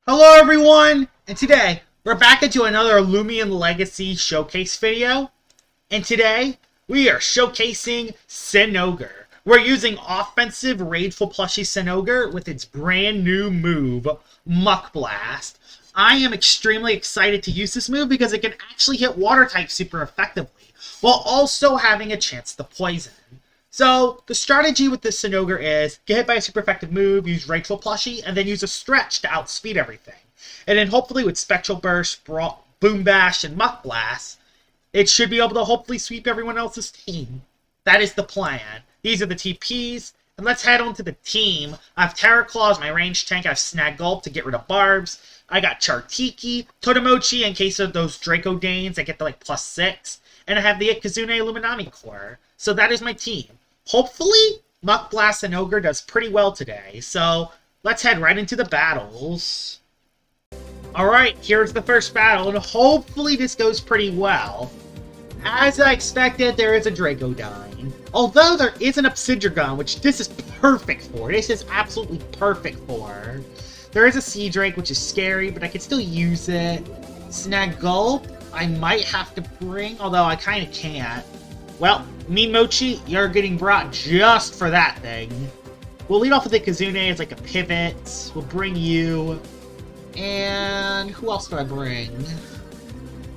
Hello everyone, and today we're back into another Loomian Legacy showcase video, and today we are showcasing Cinnogre. We're using offensive Rageful Plushie Cinnogre with its brand new move, Muck Blast. I am extremely excited to use this move because it can actually hit water types super effectively, while also having a chance to poison. So, the strategy with this Cinnogre is get hit by a super effective move, use Rageful Plushie, and then use a stretch to outspeed everything. And then hopefully with Spectral Burst, Boom Bash, and Muck Blast, it should be able to hopefully sweep everyone else's team. That is the plan. These are the TPs, and let's head on to the team. I have Terra Claw as my range tank, I have Snag Gulp to get rid of Barbs, I got Chartiki, Totemochi in case of those Draco Danes, I get the +6, and I have the Kazune Luminami core. So that is my team. Hopefully, Muck Blast and Ogre does pretty well today, so let's head right into the battles. Alright, here's the first battle, and hopefully this goes pretty well. As I expected, there is a Dracodyne. Although there is an Obsidian, which this is perfect for. This is absolutely perfect for. There is a Sea Drake, which is scary, but I can still use it. Snag Gulp, I might have to bring, although I kind of can't. Well, Mochi, you're getting brought just for that thing. We'll lead off with the Kazune as like a pivot. We'll bring you. And who else do I bring?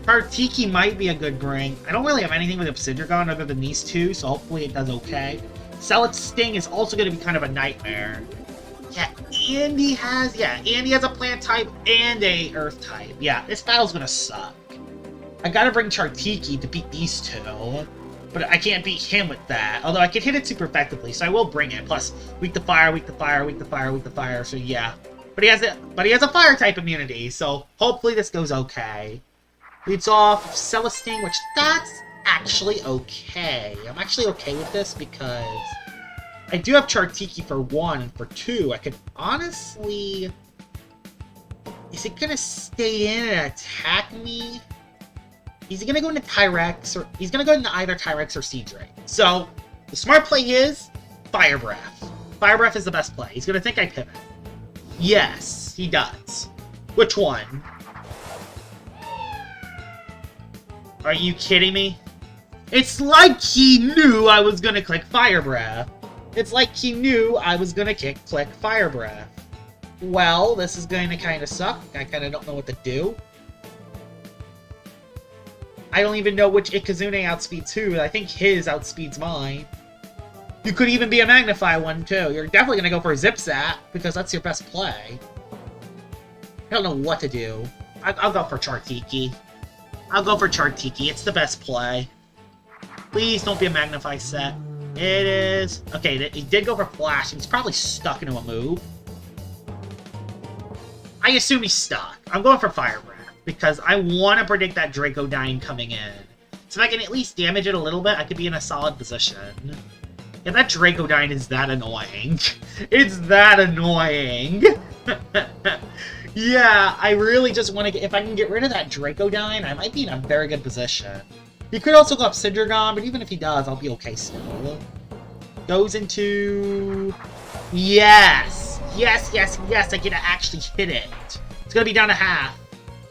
Chartiki might be a good bring. I don't really have anything with Obsidian other than these two, so hopefully it does okay. Celic's Sting is also going to be kind of a nightmare. Yeah, Andy has a plant type and a earth type. Yeah, this battle's going to suck. I gotta bring Chartiki to beat these two. But I can't beat him with that. Although I can hit it super effectively, so I will bring it. Plus, weak to fire, weak to fire, weak to fire, weak to fire. So yeah. But he has a fire type immunity, so hopefully this goes okay. Leads off Celestine, which that's actually okay. I'm actually okay with this because I do have Chartiki for 1, and for 2, I could honestly. Is it gonna stay in and attack me? He's gonna go into Tyrex, or he's gonna go into either Tyrex or Sea Drake. So, the smart play is Fire Breath. Fire Breath is the best play. He's gonna think I pivot. Yes, he does. Which one? Are you kidding me? It's like he knew I was gonna click Fire Breath. It's like he knew I was gonna click Fire Breath. Well, this is going to kind of suck. I kind of don't know what to do. I don't even know which Ikazune outspeeds who. I think his outspeeds mine. You could even be a Magnify one, too. You're definitely going to go for a Zip-Zap, because that's your best play. I don't know what to do. I'll go for Chartiki. I'll go for Chartiki. It's the best play. Please don't be a Magnify set. It is. Okay, he did go for Flash. He's probably stuck into a move. I assume he's stuck. I'm going for Fire Breath, because I want to predict that Dracodyne coming in. So if I can at least damage it a little bit, I could be in a solid position. Yeah, that Dracodyne is that annoying. It's that annoying. Yeah, I really just want to get... If I can get rid of that Dracodyne, I might be in a very good position. He could also go up Obsidian, but even if he does, I'll be okay still. Goes into... Yes! Yes, yes, yes, I get to actually hit it. It's going to be down to half.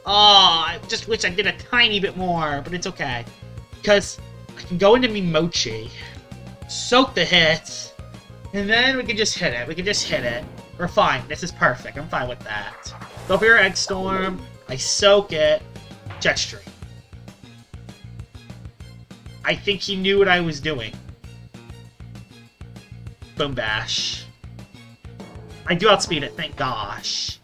Oh, I just wish I did a tiny bit more, but it's okay. Because I can go into Mochi, soak the hit, and then we can just hit it. We can just hit it. We're fine. This is perfect. I'm fine with that. Go for your Egg Storm. I soak it. Jet Stream. I think he knew what I was doing. Boom Bash. I do outspeed it, thank gosh.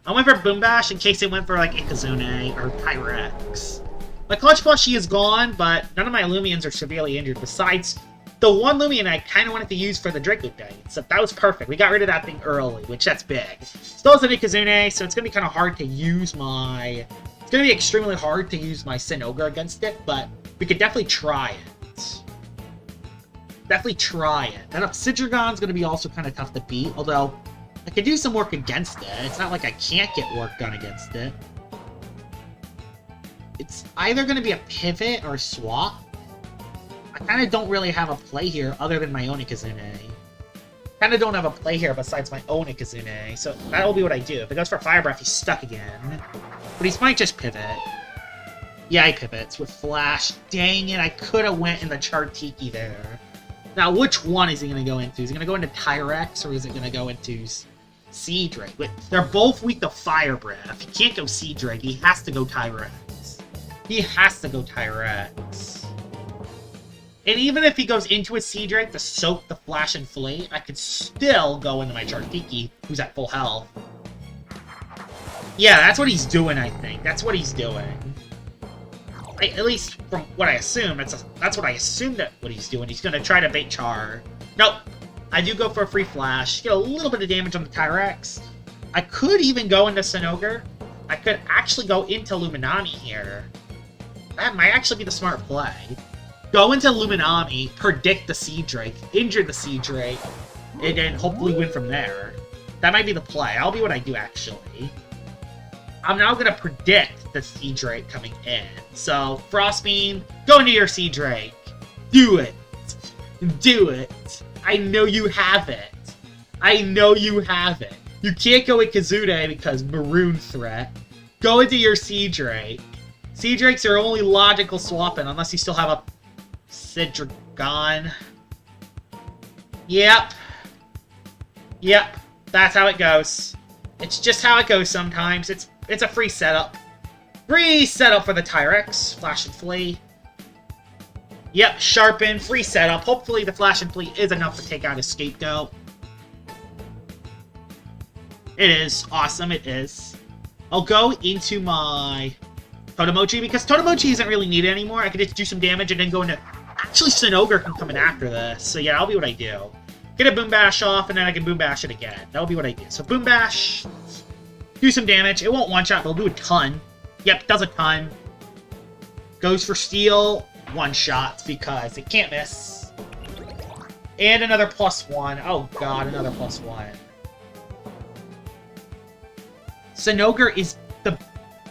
I went for Boom Bash in case it went for, like, Ikazune or Tyrex. My Clutch Plushie is gone, but none of my Loomians are severely injured, besides the one Loomian I kind of wanted to use for the Dracodyne. So that was perfect. We got rid of that thing early, which that's big. Still has an Ikazune, so it's going to be kind of hard to use my... It's going to be extremely hard to use my Cinnogre against it, but we could definitely try it. Definitely try it. That Obsidian's going to be also kind of tough to beat, although I could do some work against it. It's not like I can't get work done against it. It's either going to be a pivot or a swap. I kind of don't really have a play here other than my own Ikazune. Kind of don't have a play here besides my own Ikazune, so that'll be what I do. If it goes for Fire Breath, he's stuck again. But he might just pivot. Yeah, he pivots with Flash. Dang it, I could have went in the Chartiki there. Now, which one is he going to go into? Is he going to go into Tyrex, or is it going to go into Cinnogre? Wait, they're both weak to Fire Breath. He can't go Cinnogre, he has to go Tyrex. He has to go Tyrex. And even if he goes into a Cinnogre to soak the Flash and Flame, I could still go into my Chartiki, who's at full health. Yeah, that's what he's doing, I think. That's what he's doing. At least from what I assume, that's what I assume that what he's doing. He's going to try to bait Char. Nope. I do go for a free Flash. Get a little bit of damage on the Tyrex. I could even go into Cinnogre. I could actually go into Luminami here. That might actually be the smart play. Go into Luminami, predict the Cinnogre, injure the Cinnogre, and then hopefully win from there. That might be the play. That'll be what I do, actually. I'm now going to predict the Cinnogre coming in. So, Frostbeam, go into your Cinnogre. Do it. Do it. I know you have it. I know you have it. You can't go with Ikazune because Maroon Threat. Go into your Cinnogre. Cinnogres are only logical swapping unless you still have a Cidragon. Yep. Yep. That's how it goes. It's just how it goes sometimes. It's a free setup. Free setup for the Tyrex. Flash and Flee. Yep, Sharpen. Free setup. Hopefully the Flash and Flee is enough to take out his Scapegoat. It is. Awesome, it is. I'll go into my Totemochi, because Totemochi isn't really needed anymore. I can just do some damage and then go into... Actually, Cinnogre can come in after this. So yeah, that'll be what I do. Get a Boom Bash off, and then I can Boom Bash it again. That'll be what I do. So Boom Bash... Do some damage. It won't one-shot, but it'll do a ton. Yep, does a ton. Goes for Steel. One-shot, because it can't miss. And another +1. Oh god, another +1. Cinnogre is the...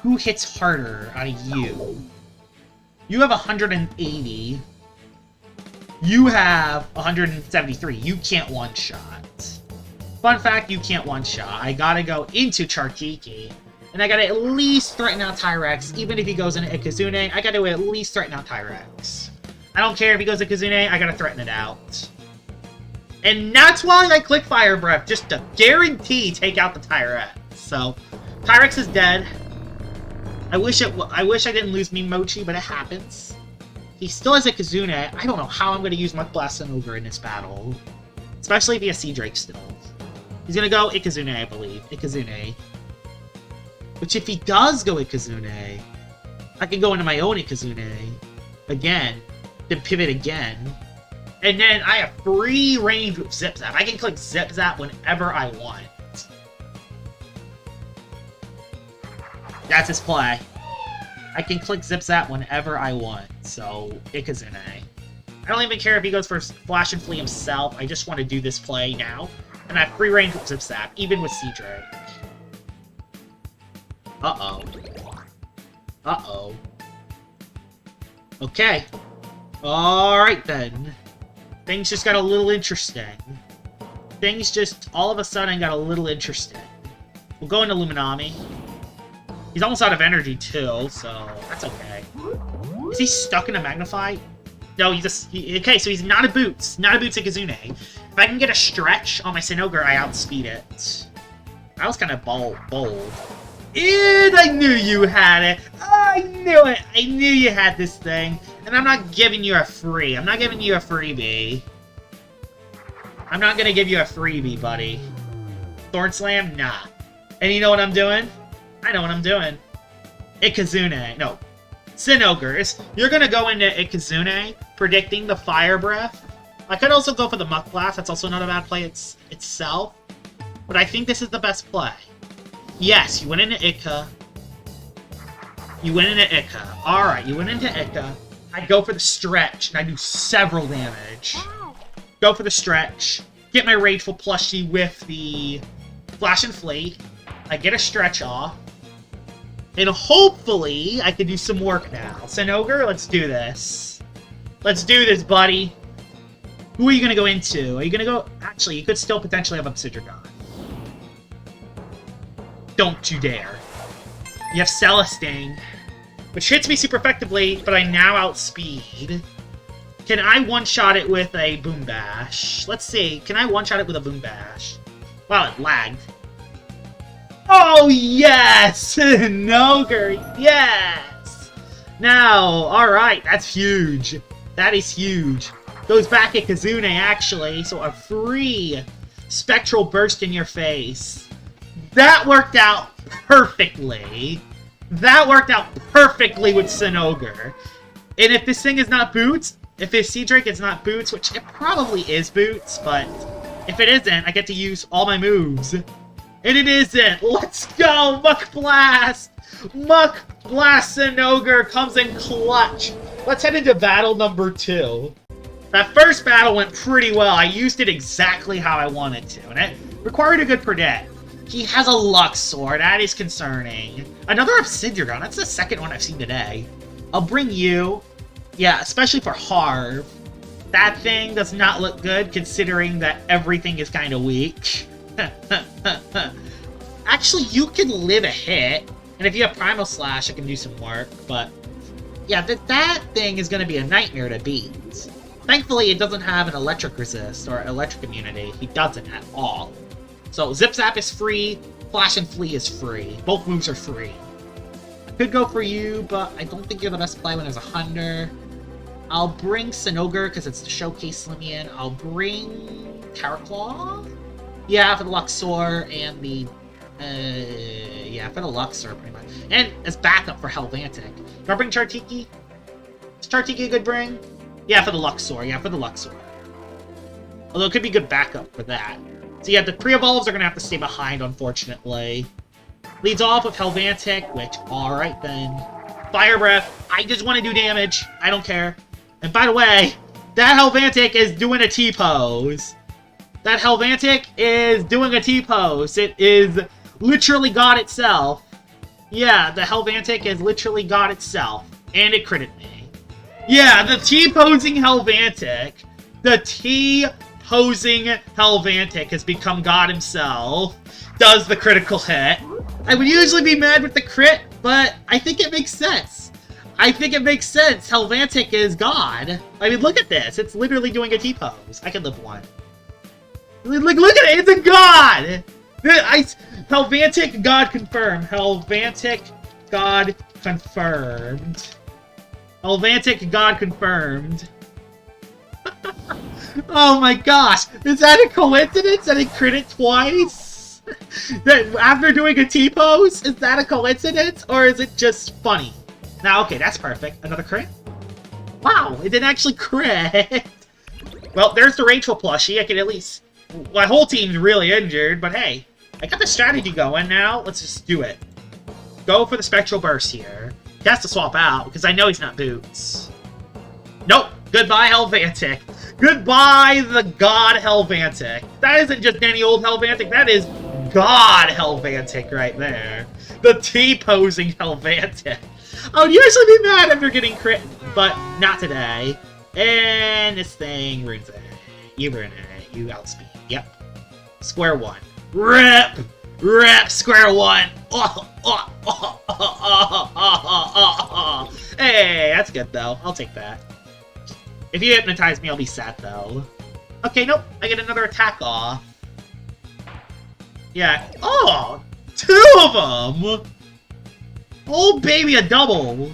Who hits harder out of you? You have 180. You have 173. You can't one-shot. Fun fact, you can't one-shot. I gotta go into Chartiki. And I gotta at least threaten out Tyrex. Even if he goes into Ikazune, I gotta at least threaten out Tyrex. I don't care if he goes Ikazune, I gotta threaten it out. And that's why I click Fire Breath, just to guarantee take out the Tyrex. So, Tyrex is dead. I wish I didn't lose Mimochi, but it happens. He still has Ikazune. I don't know how I'm gonna use Muck Blast Cinnogre in this battle. Especially if he has Cinnogre still. He's gonna go Ikazune, I believe. Ikazune. Which if he does go Ikazune, I can go into my own Ikazune again, then pivot again, and then I have free range with Zip Zap. I can click Zip Zap whenever I want. That's his play. I can click Zip Zap whenever I want, so Ikazune. I don't even care if he goes for Flash and Flee himself, I just want to do this play now. And I have free range with Zip Zap, even with Cinnogre. Uh-oh. Uh-oh. Okay. Alright then. Things just got a little interesting. Things just, all of a sudden, got a little interesting. We'll go into Luminami. He's almost out of energy, too, so that's okay. Is he stuck in a Magnify? No, okay, so he's not a Boots. Not a Boots Ikazune. If I can get a stretch on my Cinnogre, I outspeed it. That was kind of bold. And I knew you had it. I knew it. I knew you had this thing. And I'm not giving you a free. I'm not giving you a freebie. I'm not going to give you a freebie, buddy. Thorn Slam? Nah. And you know what I'm doing? I know what I'm doing. Ikazune. No. Cinnogre. You're going to go into Ikazune, predicting the Fire Breath. I could also go for the Muck Blast. That's also not a bad play itself. But I think this is the best play. Yes, you went into Ika. You went into Ika. Alright, you went into Ika. I go for the stretch, and I do several damage. Go for the stretch. Get my Rageful plushie with the Flash and Flee. I get a stretch off. And hopefully, I can do some work now. Cinnogre, let's do this. Let's do this, buddy. Who are you going to go into? Are you going to go... Actually, you could still potentially have Obsidian. Don't you dare. You have Celestine, which hits me super effectively, but I now outspeed. Can I one-shot it with a Boom Bash? Let's see. Can I one-shot it with a Boom Bash? Wow, it lagged. Oh, yes! Cinnogre, yes! Now, alright, that's huge. That is huge. Goes back at Kazune, actually, so a free Spectral Burst in your face. That worked out perfectly. That worked out perfectly with Cinnogre. And if this thing is not Boots, if his Sea Drake is not Boots, which it probably is Boots, but if it isn't, I get to use all my moves. And it isn't! Let's go! Muck Blast! Muck Blast Cinnogre comes in clutch. Let's head into battle number 2. That first battle went pretty well. I used it exactly how I wanted to, and it required a good predict. He has a Luxor. That is concerning. Another Obsidian. That's the second one I've seen today. I'll bring you. Yeah, especially for Harv. That thing does not look good, considering that everything is kind of weak. Actually, you can live a hit. And if you have Primal Slash, it can do some work. But, yeah, that thing is going to be a nightmare to beat. Thankfully, it doesn't have an electric resist or electric immunity. He doesn't at all. So, Zip Zap is free, Flash and Flee is free. Both moves are free. I could go for you, but I don't think you're the best play when there's a Hunter. I'll bring Cinnogre, because it's the Showcase Loomian. I'll bring Terraclaw? Yeah, for the Luxor and the... yeah, for the Luxor, pretty much. And as backup for Helvantic. Do I bring Chartiki? Is Chartiki a good bring? Yeah, for the Luxor. Yeah, for the Luxor. Although it could be good backup for that. So yeah, the pre-evolves are going to have to stay behind, unfortunately. Leads off with Helvantic, which, alright then. Fire Breath. I just want to do damage. I don't care. And by the way, that Helvantic is doing a T-pose. That Helvantic is doing a T-pose. It is literally God itself. Yeah, the Helvantic is literally God itself. And it critted me. Yeah, the T-posing Helvantic. The T-posing Helvantic has become God himself. Does the critical hit. I would usually be mad with the crit, but I think it makes sense. I think it makes sense. Helvantic is God. I mean, look at this. It's literally doing a T-pose. I could live one. Like, look at it. It's a God. Helvantic God confirmed. Helvantic God confirmed. Helvantic God confirmed. Oh my gosh. Is that a coincidence that it crit it twice? That after doing a T-pose? Is that a coincidence? Or is it just funny? Now, okay, that's perfect. Another crit? Wow, it didn't actually crit. Well, there's the Rachel plushie. I can at least... My whole team's really injured, but hey. I got the strategy going now. Let's just do it. Go for the Spectral Burst here. He has to swap out, because I know he's not Boots. Nope. Goodbye, Helvantic. Goodbye, the God Helvantic. That isn't just any old Helvantic. That is God Helvantic right there. The T-posing Helvantic. I would usually be mad after getting crit, but not today. And this thing ruins it. You ruin it. You outspeed. Yep. Square one. Rip! Rip! Square one! Hey, that's good though. I'll take that. If you hypnotize me, I'll be sad though. Okay, nope. I get another attack off. Yeah. Oh! 2 of them! Oh, baby, a double.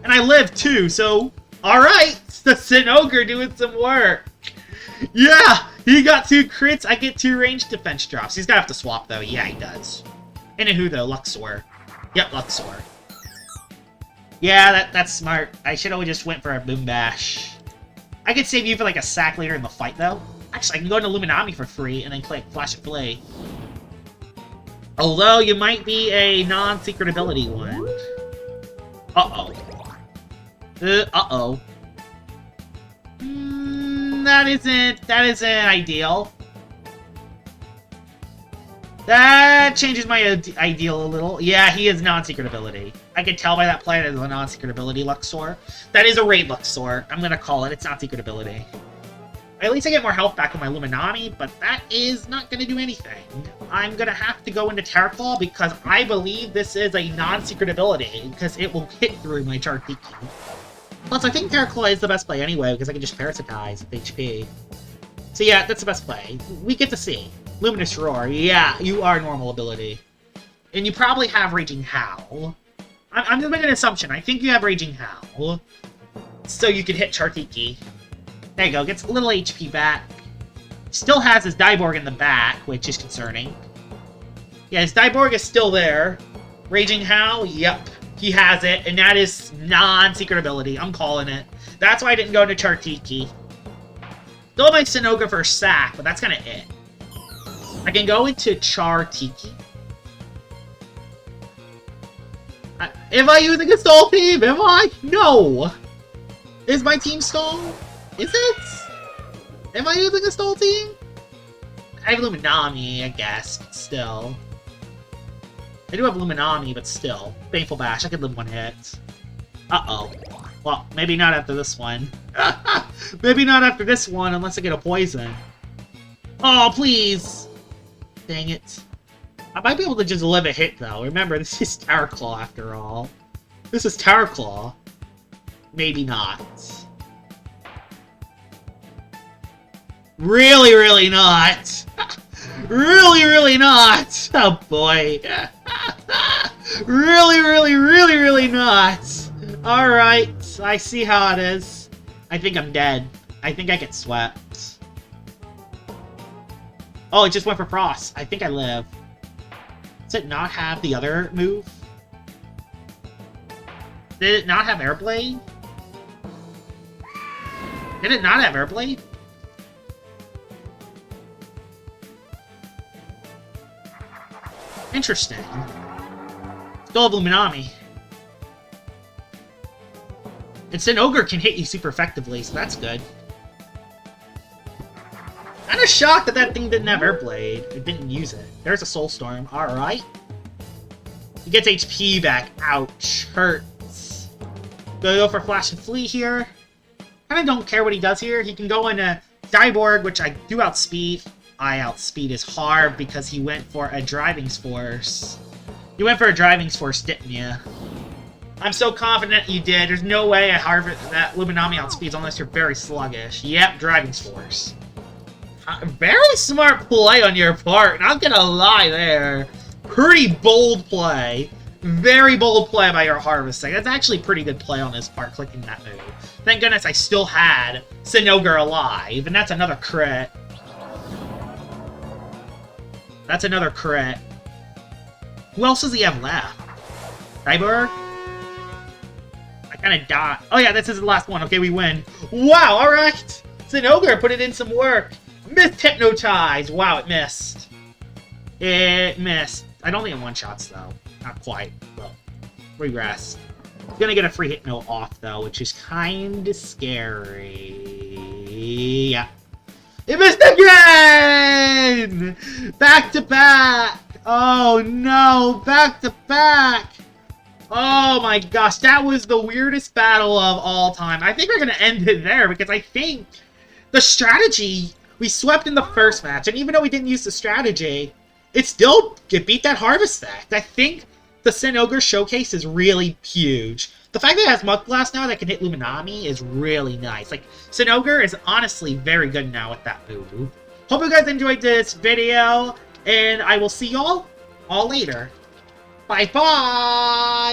And I live too, so... Alright! The Cinnogre doing some work. Yeah! He got 2 crits, I get 2 range defense drops. He's gonna have to swap though. Yeah, he does. Anywho though, Luxor. Yep, Luxor. Yeah, that's smart. I should have just went for a Boom Bash. I could save you for like a sack later in the fight though. Actually, I can go into Luminami for free and then click Flash and Play. Although you might be a non-secret ability one. Uh-oh. Uh-oh. That isn't ideal. That changes my ideal a little. Yeah, he is non-secret ability. I can tell by that play that it's a non-secret ability Luxor. That is a raid Luxor. I'm gonna call it. It's not secret ability. At least I get more health back with my Luminami, but that is not going to do anything. I'm going to have to go into Terraclaw because I believe this is a non-secret ability, because it will hit through my Chartiki. Plus, I think Terraclaw is the best play anyway, because I can just Parasitize with HP. So yeah, that's the best play. We get to see. Luminous Roar, yeah, you are normal ability. And you probably have Raging Howl. I'm just making an assumption. I think you have Raging Howl. So you can hit Chartiki. There you go, gets a little HP back. Still has his Diborg in the back, which is concerning. Yeah, his Diborg is still there. Raging Howl, yep, he has it, and that is non-secret ability. I'm calling it. That's why I didn't go into Chartiki. Still my Cinnogre for a sack, but that's kind of it. I can go into Chartiki. Am I using a stall team? Am I? No! Is my team stall? Is it? Am I using a stall team? I have Luminami, I guess, but still. I do have Luminami, but still. Baneful Bash, I could live one hit. Uh-oh. Well, maybe not after this one. Maybe not after this one, unless I get a poison. Oh, please! Dang it. I might be able to just live a hit, though. Remember, this is Terraclaw, after all. This is Terraclaw. Maybe not. Really, really not. Really, really not. Oh, boy. Really, really, really, really not. Alright, I see how it is. I think I'm dead. I think I get swept. Oh, it just went for Frost. I think I live. Does it not have the other move? Did it not have Airblade? Did it not have Airblade? Interesting. Still have Luminami. And Cinnogre can hit you super effectively, so that's good. Kinda shocked that that thing didn't have Airblade. It didn't use it. There's a Soulstorm. Alright. He gets HP back. Ouch. Hurts. Go for Flash and Flee here. Kinda don't care what he does here. He can go into Diborg, which I do outspeed. I outspeed is hard because he went for a Driving Force. You went for a Driving Force, didn't you? I'm so confident you did. There's no way I harvest that Luminami outspeeds unless you're very sluggish. Yep, Driving Force. Very smart play on your part, not gonna lie there. Pretty bold play. Very bold play by your harvesting. That's actually pretty good play on his part, clicking that move. Thank goodness I still had Cinnogre alive, and that's another crit. That's another crit. Who else does he have left? Diborg? I kind of died. Oh yeah, this is the last one. Okay, we win. Wow, alright! Cinnogre put it in some work. Missed Hypnotize. Wow, it missed. It missed. I don't think it one-shots, though. Not quite. Well, regress. Gonna get a free Hypno off, though, which is kind of scary. Yeah. It missed again! Back to back! Oh no, back to back! Oh my gosh, that was the weirdest battle of all time. I think we're gonna end it there because I think the strategy, we swept in the first match, and even though we didn't use the strategy, it beat that Harvest Act. I think the Cinnogre showcase is really huge. The fact that it has Muck Blast now that can hit Luminami is really nice. Like, Cinnogre is honestly very good now with that move. Hope you guys enjoyed this video, and I will see y'all all later. Bye-bye!